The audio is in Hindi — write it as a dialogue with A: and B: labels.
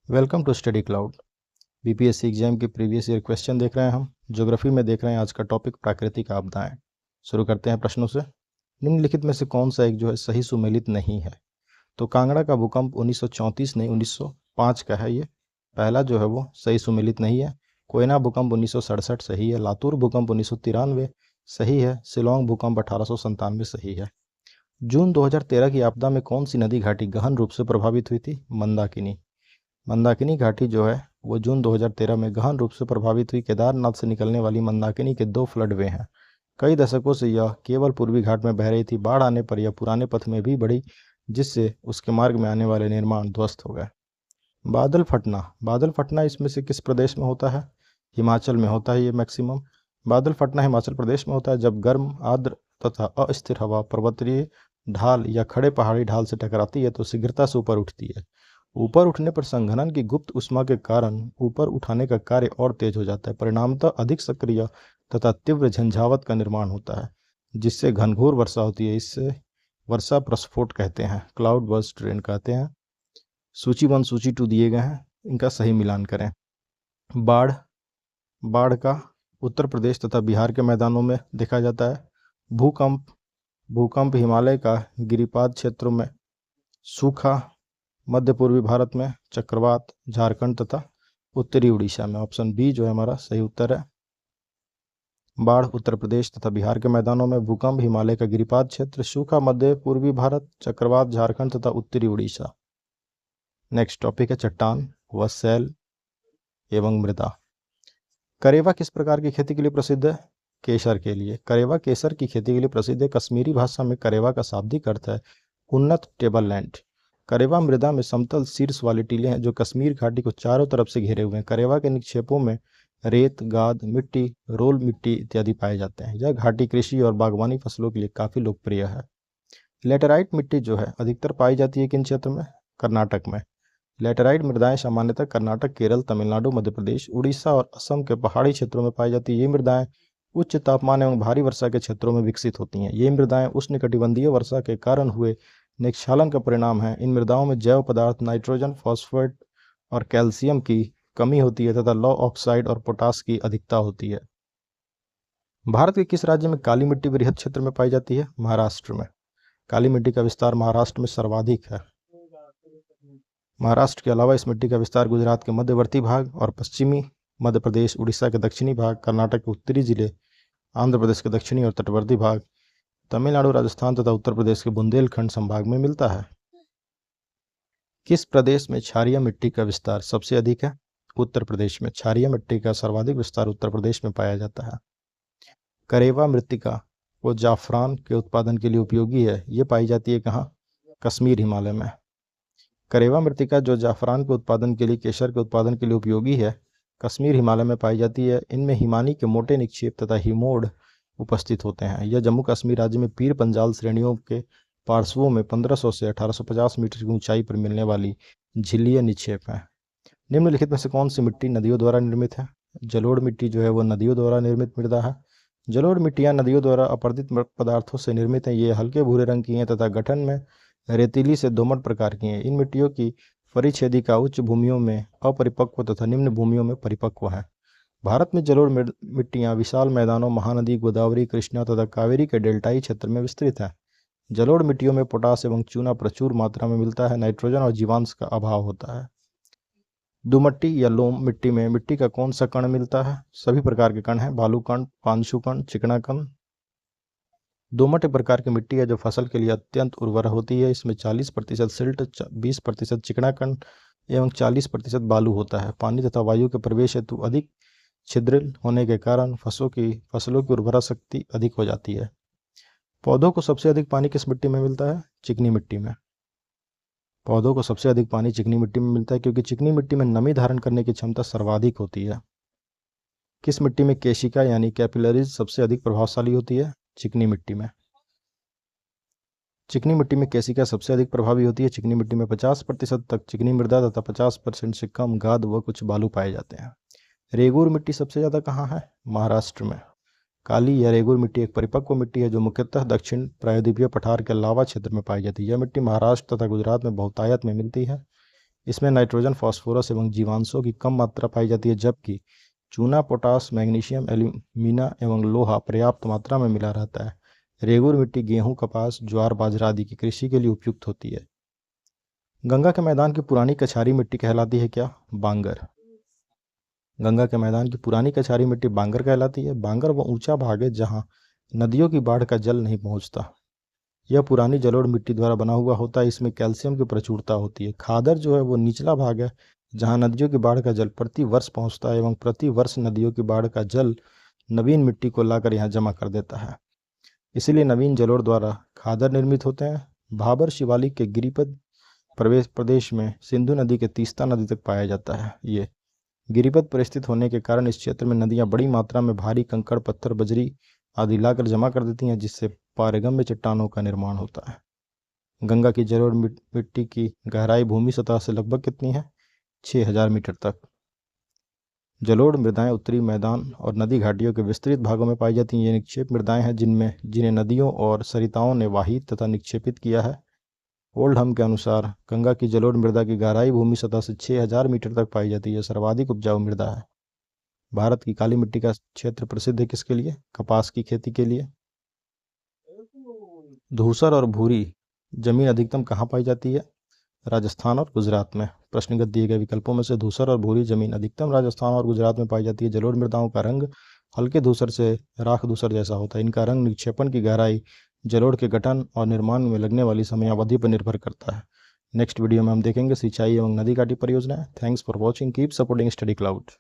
A: Welcome to Study Cloud. BPSC exam के प्रीवियस ईयर क्वेश्चन देख रहे हैं हम। ज्योग्राफी में देख रहे हैं आज का टॉपिक प्राकृतिक आपदाएं। शुरू करते हैं प्रश्नों से। निम्नलिखित में से कौन सा एक जो है सही सुमेलित नहीं है? तो कांगड़ा का भूकंप 1934 नहीं 1905 का है। ये पहला जो है वो सही सुमेलित नहीं है। कोयना भूकंप 1967 सही है। लातूर भूकंप 1993 सही है। शिलोंग भूकंप 1897 सही है। जून 2013 की आपदा में कौन सी नदी घाटी गहन रूप से प्रभावित हुई थी? मंदाकिनी। मंदाकिनी घाटी जो है वो जून 2013 में गहन रूप से प्रभावित हुई। केदारनाथ से निकलने वाली मंदाकिनी के 2 फ्लडवे हैं। कई दशकों से यह केवल पूर्वी घाट में बह रही थी। बाढ़ आने पर यह पुराने पथ में भी बढ़ी, जिससे उसके मार्ग में आने वाले निर्माण ध्वस्त हो गए। बादल फटना। बादल फटना इसमें से किस प्रदेश में होता है? हिमाचल में होता है ये मैक्सिमम। बादल फटना हिमाचल प्रदेश में होता है जब गर्म, आर्द्र तथा अस्थिर हवा पर्वतीय ढाल या खड़े पहाड़ी ढाल से टकराती है तो शीघ्रता से ऊपर उठती है। ऊपर उठने पर संघनन की गुप्त उष्मा के कारण ऊपर उठाने का कार्य और तेज हो जाता है। परिणामतः अधिक सक्रिय तथा तीव्र झंझावत का निर्माण होता है, जिससे घनघोर वर्षा होती है। इससे वर्षा प्रस्फोट कहते हैं, क्लाउड बर्स्ट रेन कहते हैं। सूची 1 सूची 2 दिए गए हैं, इनका सही मिलान करें। बाढ़। बाढ़ का उत्तर प्रदेश तथा बिहार के मैदानों में देखा जाता है। भूकंप। भूकंप हिमालय का गिरिपाद क्षेत्रों में। सूखा मध्य पूर्वी भारत में। चक्रवात झारखंड तथा उत्तरी उड़ीसा में। ऑप्शन बी जो है हमारा सही उत्तर है। बाढ़ उत्तर प्रदेश तथा बिहार के मैदानों में। भूकंप हिमालय का गिरिपाद क्षेत्र। सूखा मध्य पूर्वी भारत। चक्रवात झारखंड तथा उत्तरी उड़ीसा। नेक्स्ट टॉपिक है चट्टान व शैल एवं मृदा। करेवा किस प्रकार की खेती के लिए प्रसिद्ध है? केसर के लिए। करेवा केसर की खेती के लिए प्रसिद्ध है। कश्मीरी भाषा में करेवा का शाब्दिक अर्थ है उन्नत टेबललैंड। करेवा मृदा में समतल शीर्ष वाली टीले हैं जो कश्मीर घाटी को चारों तरफ से घेरे हुए हैं। करेवा के निक्षेपों में रेत, गाद मिट्टी, रोल मिट्टी इत्यादि पाए जाते हैं। यह घाटी कृषि और बागवानी फसलों के लिए काफी लोकप्रिय है। लेटेराइट मिट्टी जो है अधिकतर पाई जाती है किन क्षेत्र में? कर्नाटक में। लेटेराइट मृदाएं सामान्यतः कर्नाटक, केरल, तमिलनाडु, मध्य प्रदेश, उड़ीसा और असम के पहाड़ी क्षेत्रों में पाई जाती है। ये मृदाएं उच्च तापमान एवं भारी वर्षा के क्षेत्रों में विकसित होती हैं। ये मृदाएं उष्णकटिबंधीय वर्षा के कारण हुए निक्षालन का परिणाम है। इन मृदाओं में जैव पदार्थ नाइट्रोजन, फॉस्फेट और कैल्शियम की कमी होती है तथा लौ ऑक्साइड और पोटास की अधिकता होती है। भारत के किस राज्य में काली मिट्टी बृहद क्षेत्र में पाई जाती है? महाराष्ट्र में। काली मिट्टी का विस्तार महाराष्ट्र में सर्वाधिक है। महाराष्ट्र के अलावा इस मिट्टी का विस्तार गुजरात के मध्यवर्ती भाग और पश्चिमी मध्य प्रदेश, उड़ीसा के दक्षिणी भाग, कर्नाटक के उत्तरी जिले, आंध्र प्रदेश के दक्षिणी और तटवर्ती भाग, तमिलनाडु, राजस्थान तथा उत्तर प्रदेश के बुंदेलखंड संभाग में मिलता है। किस प्रदेश में क्षारीय मिट्टी का विस्तार सबसे अधिक है? उत्तर प्रदेश में। क्षारीय मिट्टी का सर्वाधिक विस्तार उत्तर प्रदेश में पाया जाता है। करेवा मृत्तिका वो जाफरान के उत्पादन के लिए उपयोगी है। ये पाई जाती है कहाँ? कश्मीर, हिमालय में। करेवा मृत्तिका जो जाफरान के उत्पादन के लिए, केसर के उत्पादन के लिए उपयोगी है, कश्मीर, हिमालय में पाई जाती है। इनमें हिमानी के मोटे निक्षेप तथा हिमोड उपस्थित होते हैं। यह जम्मू कश्मीर राज्य में पीर पंजाल श्रेणियों के पार्श्वों में 1500 से 1850 मीटर की ऊंचाई पर मिलने वाली झिल्लीय निक्षेप है। निम्नलिखित में से कौन सी मिट्टी नदियों द्वारा निर्मित है? जलोढ़ मिट्टी जो है वो नदियों द्वारा निर्मित मृदा है। जलोढ़ मिट्टियां नदियों द्वारा अपरदित पदार्थों से निर्मित हैं। ये हल्के भूरे रंग की हैं तथा गठन में रेतीली से दोमट प्रकार की हैं। इन मिट्टियों की परिच्छेदिका उच्च भूमियों में अपरिपक्व तथा निम्न भूमियों में परिपक्व है। भारत में जलोढ़ मिट्टियां विशाल मैदानों, महानदी, गोदावरी, कृष्णा तथा कावेरी के डेल्टाई क्षेत्र में विस्तृत है। जलोढ़ मिट्टियों में पोटास एवं चूना प्रचुर मात्रा में मिलता है। नाइट्रोजन और जीवांश का अभाव होता है। दुमट्टी या लोम मिट्टी में मिट्टी का कौन सा कण मिलता है? सभी प्रकार के कण हैं, बालू कण, पांशु कण, चिकना कण। दोमट एक प्रकार की मिट्टी है जो फसल के लिए अत्यंत उर्वर होती है। इसमें 40% सिल्ट, 20% चिकना कण एवं 40% बालू होता है। पानी तथा वायु के प्रवेश हेतु अधिक छिद्रिल होने के कारण फसलों की उर्वरा शक्ति अधिक हो जाती है। पौधों को सबसे अधिक पानी किस मिट्टी में मिलता है? चिकनी मिट्टी में। पौधों को सबसे अधिक पानी चिकनी मिट्टी में मिलता है क्योंकि चिकनी मिट्टी में नमी धारण करने की क्षमता सर्वाधिक होती है। किस मिट्टी में केशिका यानी कैपिलरीज सबसे अधिक प्रभावशाली होती है? चिकनी मिट्टी में। चिकनी मिट्टी में केशिका सबसे अधिक प्रभावी होती है। चिकनी मिट्टी में 50% तक चिकनी मृदा तथा 50% से कम गाद व कुछ बालू पाए जाते हैं। रेगूर मिट्टी सबसे ज़्यादा कहाँ है? महाराष्ट्र में। काली या रेगूर मिट्टी एक परिपक्व मिट्टी है जो मुख्यतः दक्षिण प्रायद्वीपीय पठार के लावा क्षेत्र में पाई जाती है। यह मिट्टी महाराष्ट्र तथा गुजरात में बहुतायत में मिलती है। इसमें नाइट्रोजन, फास्फोरस एवं जीवांशों की कम मात्रा पाई जाती है, जबकि चूना, पोटास, मैग्नीशियम, एल्यूमिना एवं लोहा पर्याप्त मात्रा में मिला रहता है। रेगुर मिट्टी गेहूं, कपास, ज्वार, बाजरा आदि की कृषि के लिए उपयुक्त होती है। गंगा के मैदान की पुरानी कछारी मिट्टी कहलाती है क्या? बांगर। गंगा के मैदान की पुरानी कछारी मिट्टी बांगर कहलाती है। बांगर वो ऊंचा भाग है जहां नदियों की बाढ़ का जल नहीं पहुंचता। यह पुरानी जलोढ़ मिट्टी द्वारा बना हुआ होता है। इसमें कैल्शियम की प्रचुरता होती है। खादर जो है वो निचला भाग है जहां नदियों की बाढ़ का जल प्रति वर्ष पहुंचता है एवं प्रति वर्ष नदियों की बाढ़ का जल नवीन मिट्टी को लाकर यहाँ जमा कर देता है। इसीलिए नवीन जलोढ़ द्वारा खादर निर्मित होते हैं। भाबर शिवालिक के गिरिपद प्रदेश में सिंधु नदी के तीस्ता नदी तक पाया जाता है। ये गिरिपथ पर स्थित होने के कारण इस क्षेत्र में नदियां बड़ी मात्रा में भारी कंकड़, पत्थर, बजरी आदि लाकर जमा कर देती हैं, जिससे पारगम्य चट्टानों का निर्माण होता है। गंगा की जलोढ़ मिट्टी की गहराई भूमि सतह से लगभग कितनी है? 6000 मीटर तक। जलोढ़ मृदाएं उत्तरी मैदान और नदी घाटियों के विस्तृत भागों में पाई जाती हैं। ये निक्षेप मृदाएं हैं जिन्हें नदियों और सरिताओं ने वाहित तथा निक्षेपित किया है। ओल्डहम के अनुसार गंगा की जलोढ़ मृदा की गहराई भूमि सतह से 6000 मीटर तक पाई जाती है। सर्वाधिक उपजाऊ मृदा है। भारत की काली मिट्टी का क्षेत्र प्रसिद्ध है किसके लिए? कपास की खेती के लिए। धूसर और भूरी जमीन अधिकतम कहाँ पाई जाती है? राजस्थान और गुजरात में। प्रश्नगत दिए गए विकल्पों में से धूसर और भूरी जमीन अधिकतम राजस्थान और गुजरात में पाई जाती है। जलोढ़ मृदाओं का रंग हल्के धूसर से राख धूसर जैसा होता है। इनका रंग निक्षेपण की गहराई, जलोढ़ के गठन और निर्माण में लगने वाली समयावधि पर निर्भर करता है। नेक्स्ट वीडियो में हम देखेंगे सिंचाई एवं नदी घाटी परियोजनाएं। Thanks for watching. Keep supporting study cloud.